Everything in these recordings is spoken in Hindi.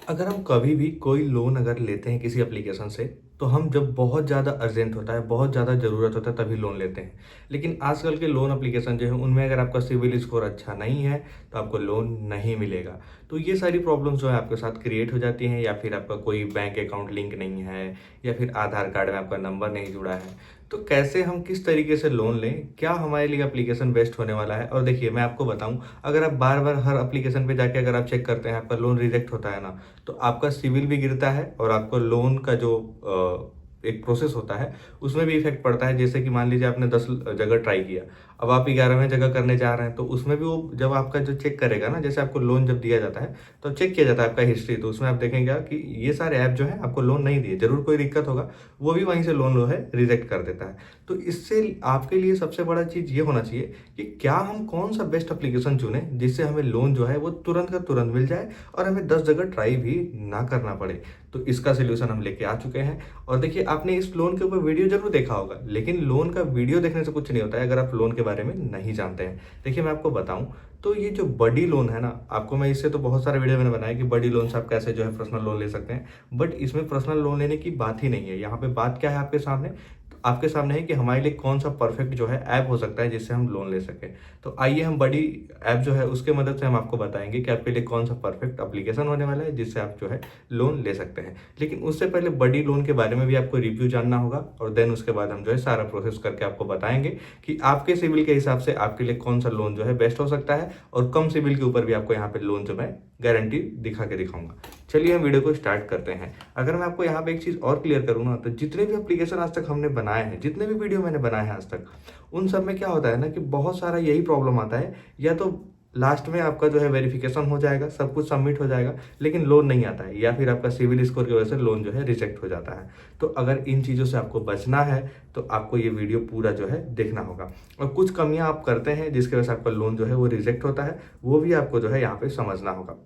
अगर हम कभी भी कोई लोन अगर लेते हैं किसी एप्लीकेशन से, तो हम जब बहुत ज़्यादा अर्जेंट होता है, बहुत ज़्यादा ज़रूरत होता है तभी लोन लेते हैं। लेकिन आजकल के लोन एप्लीकेशन जो है उनमें अगर आपका सिविल स्कोर अच्छा नहीं है, तो आपको लोन नहीं मिलेगा। तो ये सारी प्रॉब्लम्स जो है आपके साथ क्रिएट हो जाती हैं, या फिर आपका कोई बैंक अकाउंट लिंक नहीं है, या फिर आधार कार्ड में आपका नंबर नहीं जुड़ा है। तो कैसे हम किस तरीके से लोन लें? क्या हमारे लिए एप्लीकेशन बेस्ट होने वाला है? और देखिए मैं आपको बताऊँ, अगर आप बार-बार हर एप्लीकेशन पे जाके अगर आप चेक करते हैं, आपका लोन रिजेक्ट होता है ना, तो आपका सिविल भी गिरता है और आपको लोन का जो एक प्रोसेस होता है उसमें भी इफेक्ट पड़ता है। जैसे कि मान लीजिए आपने 10 जगह ट्राई किया, अब आप 11वें जगह करने जा रहे हैं, तो उसमें भी वो जब आपका जो चेक करेगा ना, जैसे आपको लोन जब दिया जाता है तो चेक किया जाता है आपका हिस्ट्री, तो उसमें आप देखेंगे कि ये सारे ऐप जो है आपको लोन नहीं दिए, जरूर कोई दिक्कत होगा, वो भी वहीं से लोन जो है रिजेक्ट कर देता है। तो इससे आपके लिए सबसे बड़ा चीज़ ये होना चाहिए कि क्या हम कौन सा बेस्ट एप्लीकेशन चुने जिससे हमें लोन जो है वो तुरंत का तुरंत मिल जाए और हमें 10 जगह ट्राई भी ना करना पड़े। तो इसका सॉल्यूशन हम लेके आ चुके हैं। और देखिए आपने इस लोन के ऊपर वीडियो जरूर देखा होगा, लेकिन लोन का वीडियो देखने से कुछ नहीं होता है अगर आप लोन के बारे में नहीं जानते हैं। देखिए मैं आपको बताऊं, तो ये जो बड़ी लोन है ना, आपको मैं इससे तो बहुत सारे वीडियो मैंने बनाया कि बड़ी लोन से आप कैसे जो है पर्सनल लोन ले सकते हैं, बट इसमें पर्सनल लोन लेने की बात ही नहीं है। यहाँ पे बात क्या है आपके सामने, तो आपके सामने है कि हमारे लिए कौन सा परफेक्ट जो है ऐप हो सकता है जिससे हम लोन ले सकें। तो आइए हम बड़ी ऐप जो है उसके मदद से हम आपको बताएंगे कि आपके लिए कौन सा परफेक्ट एप्लीकेशन होने वाला है जिससे आप जो है लोन ले सकते हैं। लेकिन उससे पहले बड़ी लोन के बारे में भी आपको रिव्यू जानना होगा, और देन उसके बाद हम जो है सारा प्रोसेस करके आपको बताएंगे कि आपके सिविल के हिसाब से आपके लिए कौन सा लोन जो है बेस्ट हो सकता है, और कम सिविल के ऊपर भी आपको यहाँ पे लोन जो मैं गारंटी दिखा के दिखाऊंगा। चलिए हम वीडियो को स्टार्ट करते हैं। अगर मैं आपको यहाँ पे एक चीज़ और क्लियर करूँ ना, तो जितने भी एप्लीकेशन आज तक हमने बनाए हैं, जितने भी वीडियो मैंने बनाए हैं आज तक, उन सब में क्या होता है ना कि बहुत सारा यही प्रॉब्लम आता है, या तो लास्ट में आपका जो है वेरिफिकेशन हो जाएगा, सब कुछ सबमिट हो जाएगा, लेकिन लोन नहीं आता है, या फिर आपका सिविल स्कोर की वजह से लोन जो है रिजेक्ट हो जाता है। तो अगर इन चीज़ों से आपको बचना है, तो आपको ये वीडियो पूरा जो है देखना होगा। और कुछ कमियां आप करते हैं जिसकी वजह से आपका लोन जो है वो रिजेक्ट होता है, वो भी आपको जो है यहाँ पे समझना होगा।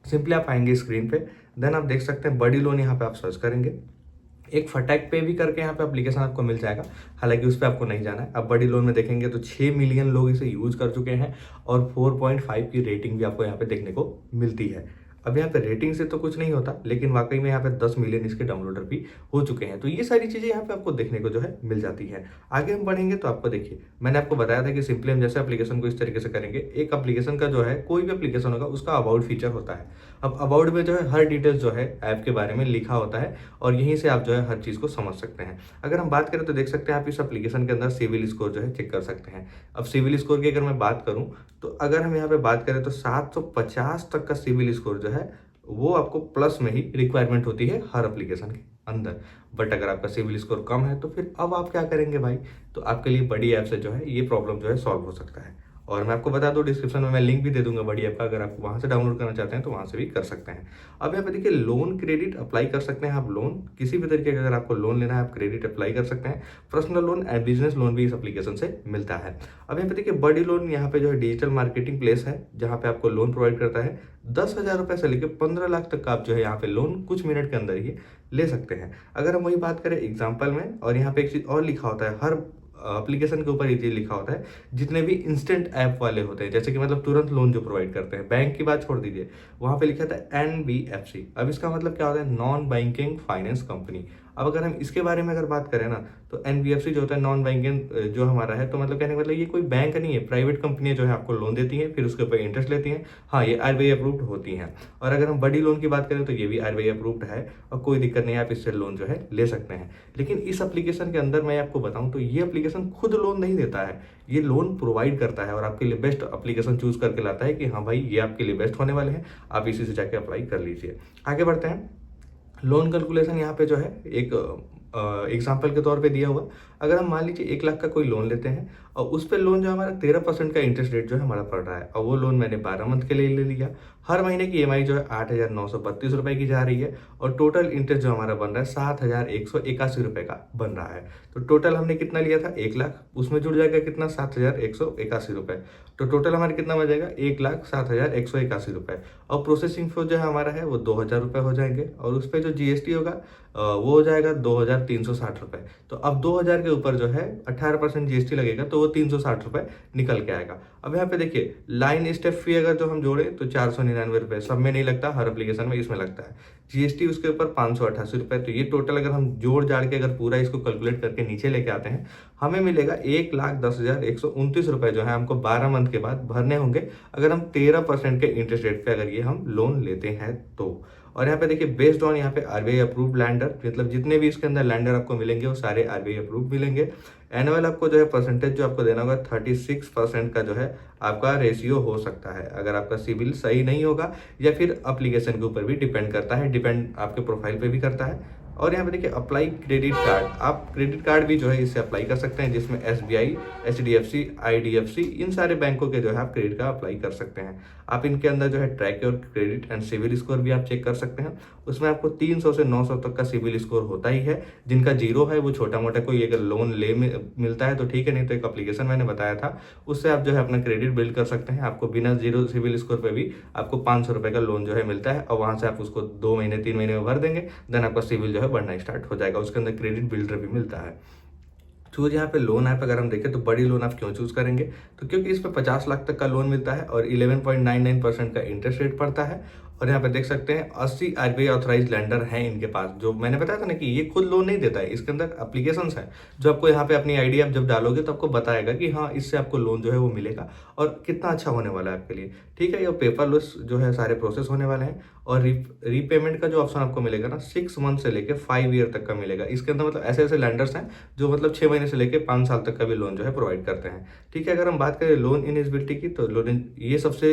सिंपली आप आएंगे स्क्रीन पे, देन आप देख सकते हैं बड़ी लोन, यहाँ पे आप सर्च करेंगे, एक फटाक पे भी करके यहाँ पे एप्लीकेशन आपको मिल जाएगा। हालांकि उस पर आपको नहीं जाना है। अब बड़ी लोन में देखेंगे तो 6 मिलियन लोग इसे यूज कर चुके हैं, और 4.5 की रेटिंग भी आपको यहाँ पे देखने को मिलती है। अब यहाँ पे रेटिंग से तो कुछ नहीं होता, लेकिन वाकई में यहाँ पे 10 मिलियन इसके डाउनलोडर भी हो चुके हैं। तो ये सारी चीजें यहाँ पे आपको देखने को जो है मिल जाती है। आगे हम बढ़ेंगे तो आपको देखिए, मैंने आपको बताया था कि सिंपली हम जैसे एप्लीकेशन को इस तरीके से करेंगे, एक एप्लीकेशन का जो है कोई भी एप्लीकेशन होगा उसका अबाउट फीचर होता है। अब अबाउट में जो है हर डिटेल्स जो है ऐप के बारे में लिखा होता है, और यहीं से आप जो है हर चीज़ को समझ सकते हैं। अगर हम बात करें तो देख सकते हैं आप इस एप्लीकेशन के अंदर सिविल स्कोर जो है चेक कर सकते हैं। अब सिविल स्कोर की अगर मैं बात करूं, तो अगर हम यहाँ पे बात करें तो 750 तक का सिविल स्कोर जो है वो आपको प्लस में ही रिक्वायरमेंट होती है हर एप्लीकेशन के अंदर। बट अगर आपका सिविल स्कोर कम है, तो फिर अब आप क्या करेंगे भाई, तो आपके लिए बड़ी ऐप से जो है ये प्रॉब्लम जो है सॉल्व हो सकता है। और मैं आपको बता दूं, डिस्क्रिप्शन में मैं लिंक भी दे दूंगा बड़ी ऐप का, अगर आप वहां से डाउनलोड करना चाहते हैं तो वहां से भी कर सकते हैं। अब यहाँ पे देखिए लोन क्रेडिट अप्लाई कर सकते हैं आप। लोन किसी भी तरीके का अगर आपको लोन लेना है, आप क्रेडिट अप्लाई कर सकते हैं। Personal loan and business loan भी इस एप्लीकेशन से मिलता है। अब यहाँ पे देखिए बड़ी लोन यहाँ पे जो है डिजिटल मार्केटिंग प्लेस है, जहाँ पे आपको लोन प्रोवाइड करता है। 10,000 रुपए से लेकर 15 लाख तक का आप जो है यहाँ पे लोन कुछ मिनट के अंदर ही ले सकते हैं। अगर हम वही बात करें एग्जाम्पल में, और यहाँ पे एक चीज और लिखा होता है, हर एप्लीकेशन के ऊपर ये चीज लिखा होता है, जितने भी इंस्टेंट ऐप वाले होते हैं, जैसे कि मतलब तुरंत लोन जो प्रोवाइड करते हैं, बैंक की बात छोड़ दीजिए, वहां पे लिखा था NBFC। अब इसका मतलब क्या होता है, नॉन बैंकिंग फाइनेंस कंपनी। अब अगर हम इसके बारे में अगर बात करें ना, तो NBFC जो होता है नॉन बैंकिंग जो हमारा है, तो मतलब कहने का मतलब ये कोई बैंक नहीं है, प्राइवेट कंपनी जो है आपको लोन देती है, फिर उसके ऊपर इंटरेस्ट लेती है। हाँ, ये RBI अप्रूव्ड होती हैं। और अगर हम बड़ी लोन की बात करें तो ये भी RBI अप्रूव्ड है, और कोई दिक्कत नहीं है, आप इससे लोन जो है ले सकते हैं। लेकिन इस एप्लीकेशन के अंदर मैं आपको बताऊं तो ये एप्लीकेशन खुद लोन नहीं देता है, ये लोन प्रोवाइड करता है, और आपके लिए बेस्ट एप्लीकेशन चूज करके लाता है कि हाँ भाई ये आपके लिए बेस्ट होने वाले हैं, आप इसी से जाके अप्लाई कर लीजिए। आगे बढ़ते हैं। लोन कैलकुलेशन यहाँ पे जो है एक एग्जाम्पल के तौर पे दिया हुआ। अगर हम मान लीजिए 1 लाख का कोई लोन लेते हैं, और उस पर लोन जो हमारा 13% का इंटरेस्ट रेट जो है हमारा पड़ रहा है, और वो लोन मैंने 12 मंथ के लिए ले लिया। हर महीने की EMI जो है 8,932 रुपए की जा रही है, और टोटल इंटरेस्ट जो हमारा बन रहा है 7,181 रुपए का बन रहा है। तो टोटल हमने कितना लिया था, 1 लाख, उसमें जुड़ जाएगा कितना, 7,181 रुपए। तो टोटल हमारा कितना बन जाएगा, 1,07,181 रुपए। और प्रोसेसिंग फीस जो है हमारा है वो 2,000 रुपए हो जाएंगे, और उस पर जो GST होगा वो हो जाएगा 2,360 रुपए। तो अब 2,000 के ऊपर जो है 18% जीएसटी लगेगा, तो वो 360 रुपये निकल के आएगा। अब यहाँ पे देखिए लाइन स्टेप फी अगर जो हम जोड़े तो 499 रुपये, सब में नहीं लगता, हर एप्लीकेशन में इसमें लगता है। जीएसटी उसके ऊपर 588 रुपये। तो ये टोटल अगर हम जोड़ जाड़ के अगर पूरा इसको कैलकुलेट करके नीचे लेके आते हैं, हमें मिलेगा 1,10,129 रुपये जो है हमको 12 मंथ के बाद भरने होंगे, अगर हम 13% के इंटरेस्ट रेट पे अगर ये हम लोन लेते हैं तो। और यहाँ पे देखिए बेस्ड ऑन यहाँ पे आरबीआई अप्रूव्ड लैंडर, मतलब जितने भी इसके अंदर लैंडर आपको मिलेंगे वो सारे आरबीआई अप्रूव मिलेंगे। एनुअल आपको जो है परसेंटेज जो आपको देना होगा 36% का जो है आपका रेशियो हो सकता है, अगर आपका सिविल सही नहीं होगा, या फिर एप्लीकेशन के ऊपर भी डिपेंड करता है, डिपेंड आपके प्रोफाइल पे भी करता है। और यहाँ पे देखिए अप्लाई क्रेडिट कार्ड, आप क्रेडिट कार्ड भी जो है इससे अप्लाई कर सकते हैं, जिसमें एसबीआई, एचडीएफसी, आईडीएफसी, इन सारे बैंकों के जो है आप क्रेडिट कार्ड अप्लाई कर सकते हैं। आप इनके अंदर जो है track your credit and CIBIL score भी आप चेक कर सकते हैं। उसमें आपको 300 से 900 तक का सिविल स्कोर होता ही है। जिनका जीरो है वो छोटा मोटा कोई अगर लोन मिलता है तो ठीक है, नहीं तो एक एप्लीकेशन मैंने बताया था, उससे आप जो है अपना क्रेडिट बिल्ड कर सकते हैं। आपको बिना जीरो सिविल स्कोर पे भी आपको 500 रुपये का लोन जो है मिलता है, और वहाँ से आप उसको 2 महीने 3 महीने में भर देंगे, देन आपका सिविल जो है बढ़ना स्टार्ट हो जाएगा। उसके अंदर क्रेडिट बिल्डर भी मिलता है। चूज यहाँ पे लोन ऐप अगर हम देखें तो बड़ी लोन आप क्यों चूज करेंगे, तो क्योंकि इस पर 50 लाख तक का लोन मिलता है और 11.99% का इंटरेस्ट रेट पड़ता है। और यहाँ पे देख सकते हैं 80 आरबीआई ऑथराइज लैंडर हैं इनके पास। जो मैंने बताया था ना कि ये खुद लोन नहीं देता है, इसके अंदर एप्लीकेशंस है जो आपको यहाँ पे अपनी आईडी आप जब डालोगे तो आपको बताएगा कि हाँ इससे आपको लोन जो है वो मिलेगा और कितना अच्छा होने वाला है आपके लिए। ठीक है, ये पेपरलेस जो है सारे प्रोसेस होने वाले हैं। और रीपेमेंट का जो ऑप्शन आपको मिलेगा ना 6 मंथ से लेके 5 ईयर तक का मिलेगा। इसके अंदर मतलब ऐसे ऐसे लैंडर्स हैं जो मतलब 6 महीने से लेके 5 साल तक का भी लोन जो है प्रोवाइड करते हैं। ठीक है, अगर हम बात करें लोन इनिजिबिलिटी की, तो लोन ये सबसे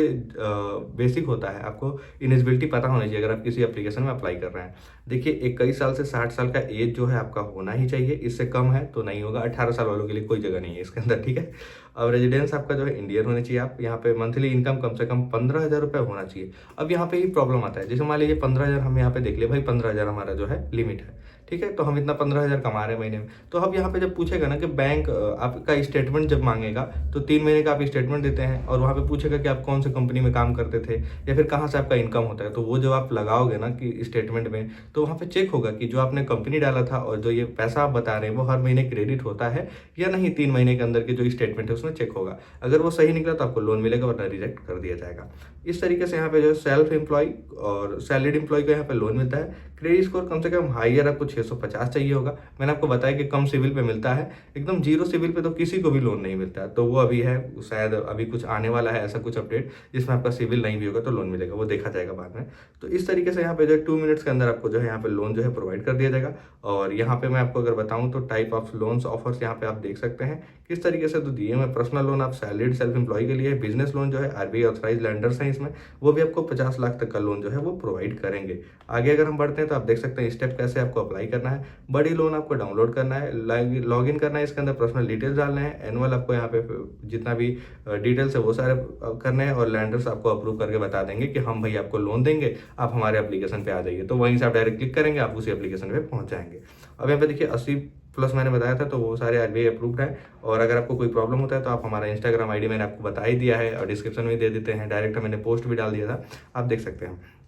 बेसिक होता है, आपको इनिजिबिलिटी पता होनी चाहिए अगर आप किसी एप्लीकेशन में अप्लाई कर रहे हैं। देखिए 21 साल से 60 साल का एज जो है आपका होना ही चाहिए, इससे कम है तो नहीं होगा। 18 साल वालों के लिए कोई जगह नहीं है इसके अंदर। ठीक है, अब रेजिडेंस आपका जो है इंडियन होनी चाहिए। आप यहाँ पे मंथली इनकम कम से कम 15,000 रुपये होना चाहिए। अब यहाँ पे ही प्रॉब्लम आता है, जैसे मान लीजिए 15,000 हम यहाँ पे देख ले भाई, 15,000 हमारा जो है लिमिट है। ठीक है, तो हम इतना 15,000 कमा रहे हैं महीने में, तो अब यहाँ पे जब पूछेगा ना कि बैंक आपका स्टेटमेंट जब मांगेगा, तो 3 महीने का आप स्टेटमेंट देते हैं और वहाँ पे पूछेगा कि आप कौन सी कंपनी में काम करते थे या फिर कहाँ से आपका इनकम होता है। तो वो जब आप लगाओगे ना कि स्टेटमेंट में, तो वहाँ पे चेक होगा कि जो आपने कंपनी डाला था और जो ये पैसा आप बता रहे हैं वो हर महीने क्रेडिट होता है या नहीं। 3 महीने के अंदर के जो स्टेटमेंट है उसमें चेक होगा, अगर वो सही निकला तो आपको लोन मिलेगा, वरना रिजेक्ट कर दिया जाएगा। इस तरीके से यहाँ पे जो है सेल्फ एम्प्लॉय और सैलरीड एम्प्लॉय को यहाँ पे लोन मिलता है। क्रेडिट स्कोर कम से कम हाईयर आपको 650 चाहिए होगा। मैंने आपको बताया कि कम सिविल पे मिलता है, एकदम जीरो सिविल पे तो किसी को भी लोन नहीं मिलता है। तो वो अभी है, शायद अभी कुछ आने वाला है ऐसा कुछ अपडेट जिसमें आपका सिविल नहीं भी होगा तो लोन मिलेगा, वो देखा जाएगा बाद में। तो इस तरीके से यहाँ पे जो है 2 मिनट्स के अंदर आपको जो है यहाँ पे लोन जो है प्रोवाइड कर दिया जाएगा। और यहाँ पे मैं आपको अगर बताऊँ तो टाइप ऑफ लोन्स ऑफर्स यहाँ पे आप देख सकते हैं किस तरीके से तो दिए हैं। पर्सनल लोन आप सैलरीड सेल्फ एम्प्लॉय के लिए, बिजनेस लोन जो है आरबीआई ऑथराइज लैंडर्स हैं इसमें, वो भी आपको 50 लाख तक का लोन जो है वो प्रोवाइड करेंगे। आगे अगर हम बढ़ते हैं तो आप देख सकते हैं स्टेप कैसे आपको अप्लाई करना है। बड़ी लोन आपको डाउनलोड करना है, लॉग इन करना है, इसके अंदर पर्सनल डिटेल्स डालना है, एनुअल आपको यहाँ पे जितना भी डिटेल्स है वो सारे करने हैं, और लैंडर्स आपको अप्रूव करके बता देंगे कि हम भाई आपको लोन देंगे, आप हमारे एप्लीकेशन पे आ जाइए। तो वहीं से आप डायरेक्ट क्लिक करेंगे, आप उसी एप्लीकेशन पे पहुंच जाएंगे। अब यहाँ पे देखिए 80 प्लस मैंने बताया था, तो वो सारे आरबीआई अप्रूव्ड है। और अगर आपको कोई प्रॉब्लम होता है तो आप हमारा इंस्टाग्राम आईडी मैंने आपको बता ही दिया है और डिस्क्रिप्शन में दे देते हैं, डायरेक्ट मैंने पोस्ट भी डाल दिया था, आप देख सकते हैं।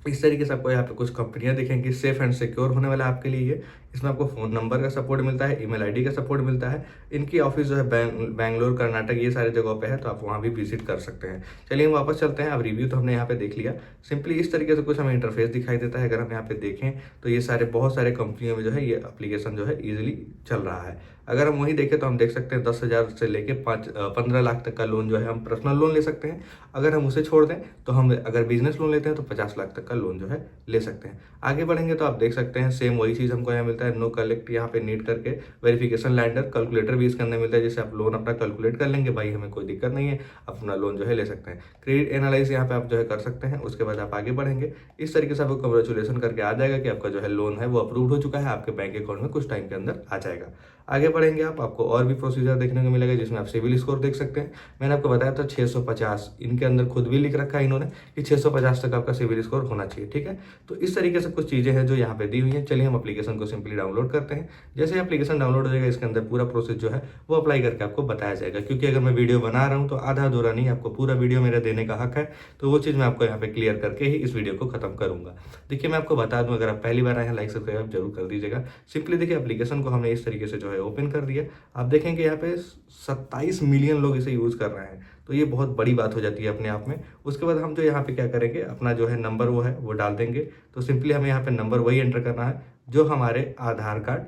इस तरीके से आपको यहाँ पे कुछ कंपनियां दिखेंगी, सेफ एंड सिक्योर होने वाला है आपके लिए ये। इसमें आपको फ़ोन नंबर का सपोर्ट मिलता है, ईमेल आईडी का सपोर्ट मिलता है। इनकी ऑफिस जो है बैंगलोर, कर्नाटक, ये सारे जगहों पे है, तो आप वहाँ भी विजिट कर सकते हैं। चलिए हम वापस चलते हैं। अब रिव्यू तो हमने यहाँ पे देख लिया, सिंपली इस तरीके से कुछ हमें इंटरफेस दिखाई देता है। अगर हम यहाँ पे देखें तो ये सारे बहुत सारे कंपनियों में जो है ये एप्लीकेशन जो है ईजिली चल रहा है। अगर हम वहीं देखें तो हम देख सकते हैं 10,000 से लेके 15 लाख तक का लोन जो है हम पर्सनल लोन ले सकते हैं। अगर हम उसे छोड़ दें तो हम अगर बिजनेस लोन लेते हैं तो 50 लाख तक का लोन जो है ले सकते हैं। आगे बढ़ेंगे तो आप देख सकते हैं सेम वही चीज़ हमको यहाँ मिलता है, नो कलेक्ट यहाँ पे नीट करके वेरिफिकेशन लैंडर, कैलकुलेटर भी इसके अंदर मिलता है, जिससे आप लोन अपना कैलकुलेट कर लेंगे, भाई हमें कोई दिक्कत नहीं है, अपना लोन जो है ले सकते हैं। क्रेडिट एनालाइज यहाँ पे आप जो है कर सकते हैं। उसके बाद आप आगे बढ़ेंगे, इस तरीके से आपको कंग्रेचुलेसन करके आ जाएगा कि आपका जो है लोन है वो अप्रूव हो चुका है, आपके बैंक अकाउंट में कुछ टाइम के अंदर आ जाएगा। आगे बढ़ेंगे आपको और भी प्रोसीजर देखने को मिलेगा, जिसमें आप सिविल स्कोर देख सकते हैं। मैंने आपको बताया था 650, इनके अंदर खुद भी लिख रखा है इन्होंने कि 650 तक आपका सिविल स्कोर होना चाहिए। ठीक है, तो इस तरीके से कुछ चीज़ें हैं जो यहाँ पे दी हुई हैं। चलिए हम एप्लीकेशन को सिंपली डाउनलोड करते हैं। जैसे एप्लीकेशन डाउनलोड हो जाएगा, इसके अंदर पूरा प्रोसेस जो है वो अप्लाई करके आपको बताया जाएगा, क्योंकि अगर मैं वीडियो बना रहा हूँ तो आधा अधूरा नहीं, आपको पूरा वीडियो मेरा देने का हक है। तो वो चीज़ मैं आपको यहाँ पे क्लियर करके ही इस वीडियो को खत्म करूँगा। देखिए मैं आपको बता दूँ, अगर आप पहली बार आए हैं, लाइक सब्सक्राइब जरूर कर दीजिएगा। सिंपली देखिए एप्लीकेशन को हमने इस तरीके से जो है ओपन कर दिया। आप देखेंगे यहाँ पे 27 मिलियन लोग इसे यूज़ कर रहे हैं, तो ये बहुत बड़ी बात हो जाती है अपने आप में। उसके बाद हम जो यहाँ पे क्या करेंगे, अपना जो है नंबर वो डाल देंगे। तो सिंपली हमें यहाँ पे नंबर वही एंटर करना है जो हमारे आधार कार्ड,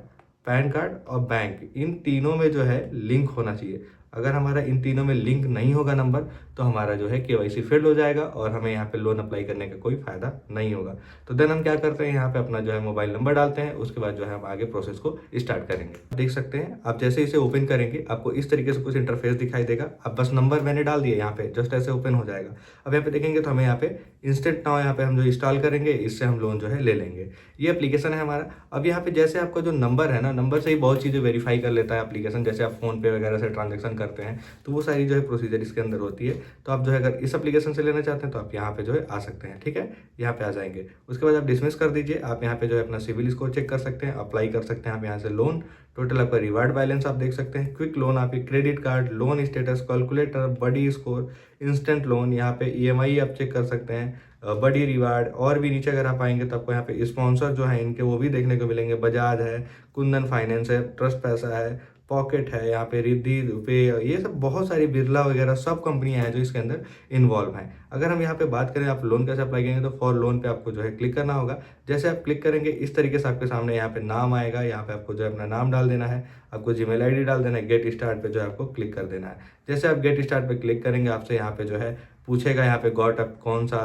पैन कार्ड और बैंक, इन तीनों में जो है लिंक होना चाहिए। अगर हमारा इन तीनों में लिंक नहीं होगा नंबर, तो हमारा जो है केवाईसी फेल हो जाएगा और हमें यहाँ पे लोन अप्लाई करने का कोई फायदा नहीं होगा। तो देन हम क्या करते हैं, यहाँ पे अपना जो है मोबाइल नंबर डालते हैं। उसके बाद जो है हम आगे प्रोसेस को स्टार्ट करेंगे। देख सकते हैं आप जैसे इसे ओपन करेंगे आपको इस तरीके से कुछ इंटरफेस दिखाई देगा। अब बस नंबर मैंने डाल दिया यहाँ पे, जस्ट ऐसे ओपन हो जाएगा। अब यहाँ पे देखेंगे तो हमें यहाँ पे इंस्टेंट नाउ यहाँ पे हम जो इंस्टॉल करेंगे, इससे हम लोन जो है ले लेंगे। ये एप्लीकेशन है हमारा। अब यहाँ पे जैसे आपका जो नंबर है ना, नंबर से ही बहुत चीज़ें वेरीफाई कर लेता है एप्लीकेशन। जैसे आप फोन पे वगैरह से ट्रांजेक्शन करते हैं, तो वो सारी जो है प्रोसीजर इसके अंदर होती है। तो आप जो है अगर इस एप्लीकेशन से लेना चाहते हैं तो आप यहाँ पे जो है आ सकते हैं। ठीक है, यहाँ पे आ जाएंगे। उसके बाद आप डिसमिस कर दीजिए। आप यहाँ पे जो है अपना सिविल स्कोर चेक कर सकते हैं, अप्लाई कर सकते हैं आप यहाँ से लोन। टोटल आपका रिवार्ड बैलेंस आप देख सकते हैं, क्विक लोन, आपके credit card, loan status, calculator, buddy score, instant loan, यहाँ पे ईएमआई आप चेक कर सकते हैं, बड़ी रिवार्ड। और भी नीचे अगर आप आएंगे तो आपको यहाँ पे स्पॉन्सर जो है इनके वो भी देखने को मिलेंगे। बजाज है, कुंदन फाइनेंस है, ट्रस्ट पैसा है, पॉकेट है, यहाँ पे रिद्धि रुपए, ये सब बहुत सारी बिरला वगैरह सब कंपनियां हैं जो इसके अंदर इन्वॉल्व हैं। अगर हम यहाँ पे बात करें आप लोन कैसे अप्लाई करेंगे, तो फॉर लोन पे आपको जो है क्लिक करना होगा। जैसे आप क्लिक करेंगे इस तरीके से आपके सामने यहाँ पे नाम आएगा। यहाँ पे आपको जो है अपना नाम डाल देना है, आपको जीमेल आईडी डाल देना है, गेट स्टार्ट पे जो है आपको क्लिक कर देना है। जैसे आप गेट स्टार्ट पे क्लिक करेंगे आपसे यहाँ पे जो है पूछेगा, यहाँ पे गॉट आप कौन सा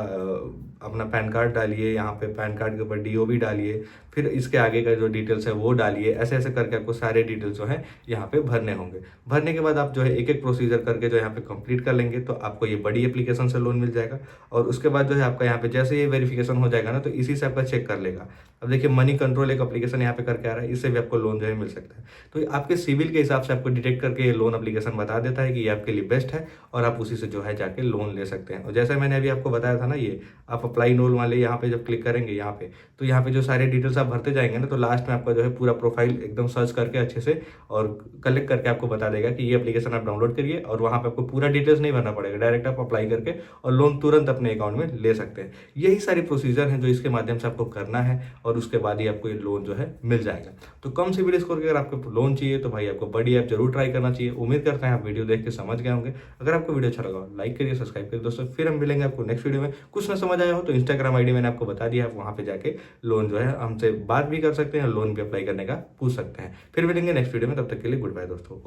अपना पैन कार्ड डालिए, यहाँ पे पैन कार्ड के ऊपर डीओबी डालिए, फिर इसके आगे का जो डिटेल्स है वो डालिए। ऐसे ऐसे करके आपको सारे डिटेल्स जो है यहाँ पे भरने होंगे। भरने के बाद आप जो है एक एक प्रोसीजर करके जो यहाँ पे कंप्लीट कर लेंगे तो आपको ये बड़ी एप्लीकेशन से लोन मिल जाएगा। और उसके बाद जो है आपका यहाँ पे जैसे ये वेरिफिकेशन हो जाएगा ना, तो इसी से आपका चेक कर लेगा। अब देखिए मनी कंट्रोल एक एप्लीकेशन यहाँ पे करके आ रहा है, इससे भी आपको लोन जो है मिल सकता है। तो आपके सिविल के हिसाब से आपको डिटेक्ट करके ये लोन एप्लीकेशन बता देता है कि ये आपके लिए बेस्ट है और आप उसी से जो है जाके लोन ले सकते हैं। और जैसे मैंने अभी आपको बताया था ना, ये आप अप्लाई लोन वाले यहाँ पे जब क्लिक करेंगे यहाँ पे, तो यहाँ पे जो सारे डिटेल्स आप भरते जाएंगे ना, तो लास्ट में आपका जो है पूरा प्रोफाइल एकदम सर्च करके अच्छे से और कलेक्ट करके आपको बता देगा कि ये एप्लीकेशन आप डाउनलोड करिए। और वहाँ पे आपको पूरा डिटेल्स नहीं भरना पड़ेगा, डायरेक्ट आप अप्लाई करके और लोन तुरंत अपने अकाउंट में ले सकते हैं। यही सारी प्रोसीजर हैं जो इसके माध्यम से आपको करना है और उसके बाद ही आपको ये लोन जो है मिल जाएगा। तो कम सिविल स्कोर के अगर आपको लोन चाहिए तो भाई आपको बड़ी ऐप जरूर ट्राई करना चाहिए। उम्मीद करते हैं आप वीडियो देख के समझ गए होंगे। अगर आपको वीडियो अच्छा लगा लाइक करिए, सब्सक्राइब करिए दोस्तों। फिर हम मिलेंगे आपको नेक्स्ट वीडियो में। कुछ ना समझ आया हो तो इंस्टाग्राम आईडी मैंने आपको बता दिया, आप वहाँ पे जाके लोन जो है हमसे बात भी कर सकते हैं, लोन भी अप्लाई करने का पूछ सकते हैं। फिर मिलेंगे नेक्स्ट वीडियो में, तब तक के लिए गुड बाय दोस्तों।